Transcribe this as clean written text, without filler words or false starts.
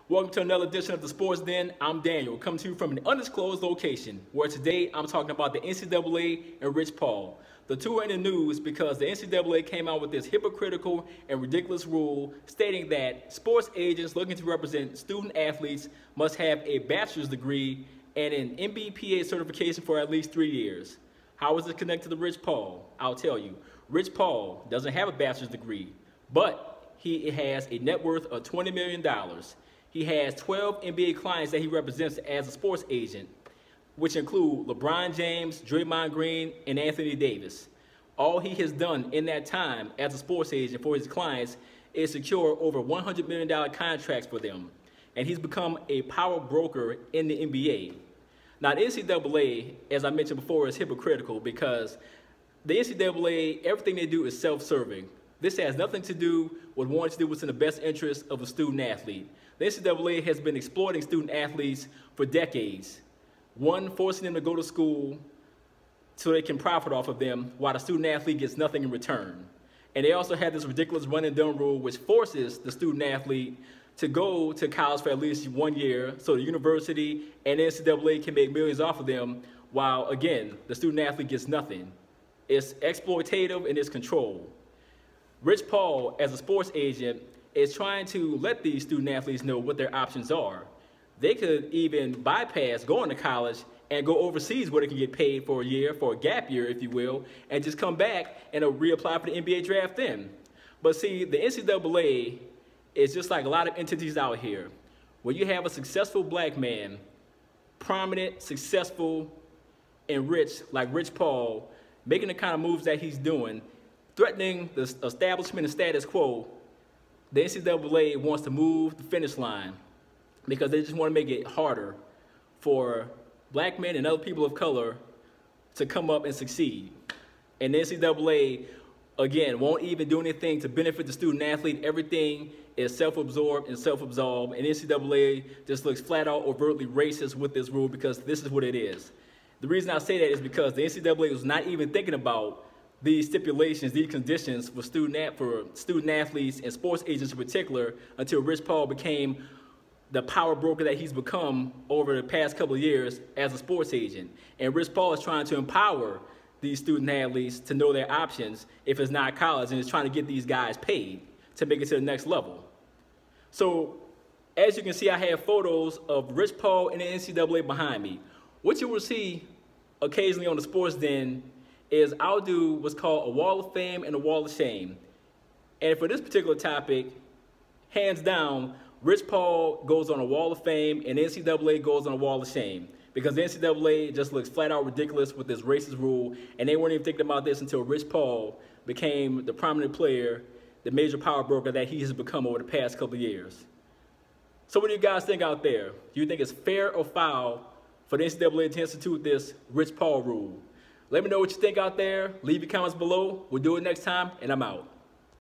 Welcome to another edition of the Sports Den. I'm Daniel, coming to you from an undisclosed location, where today I'm talking about the NCAA and Rich Paul. The two are in the news because the NCAA came out with this hypocritical and ridiculous rule stating that sports agents looking to represent student athletes must have a bachelor's degree and an NBPA certification for at least 3 years. How is it connected to Rich Paul? I'll tell you. Rich Paul doesn't have a bachelor's degree, but he has a net worth of $20 million. He has 12 NBA clients that he represents as a sports agent, which include LeBron James, Draymond Green, and Anthony Davis. All he has done in that time as a sports agent for his clients is secure over $100 million contracts for them. And he's become a power broker in the NBA. Now, the NCAA, as I mentioned before, is hypocritical because the NCAA, everything they do is self-serving. This has nothing to do with wanting to do what's in the best interest of a student athlete. The NCAA has been exploiting student athletes for decades. One, forcing them to go to school so they can profit off of them while the student athlete gets nothing in return. And they also have this ridiculous run and done rule which forces the student athlete to go to college for at least 1 year so the university and the NCAA can make millions off of them while, again, the student athlete gets nothing. It's exploitative and it's control. Rich Paul, as a sports agent, is trying to let these student athletes know what their options are. They could even bypass going to college and go overseas where they can get paid for a year, for a gap year, if you will, and just come back and reapply for the NBA draft then. But see, the NCAA is just like a lot of entities out here, where you have a successful black man, prominent, successful, and rich, like Rich Paul, making the kind of moves that he's doing, threatening the establishment and status quo. The NCAA wants to move the finish line because they just want to make it harder for black men and other people of color to come up and succeed. And the NCAA, again, won't even do anything to benefit the student athlete. Everything is self-absorbed and self-absolved. And the NCAA just looks flat out overtly racist with this rule because this is what it is. The reason I say that is because the NCAA was not even thinking about these stipulations, these conditions for student athletes and sports agents in particular until Rich Paul became the power broker that he's become over the past couple of years as a sports agent. And Rich Paul is trying to empower these student athletes to know their options if it's not college, and is trying to get these guys paid to make it to the next level. So as you can see, I have photos of Rich Paul and the NCAA behind me. What you will see occasionally on the Sports Den is I'll do what's called a wall of fame and a wall of shame. And for this particular topic, hands down, Rich Paul goes on a wall of fame and the NCAA goes on a wall of shame because the NCAA just looks flat out ridiculous with this racist rule, and they weren't even thinking about this until Rich Paul became the prominent player, the major power broker that he has become over the past couple of years. So what do you guys think out there? Do you think it's fair or foul for the NCAA to institute this Rich Paul rule? Let me know what you think out there. Leave your comments below. We'll do it next time, and I'm out.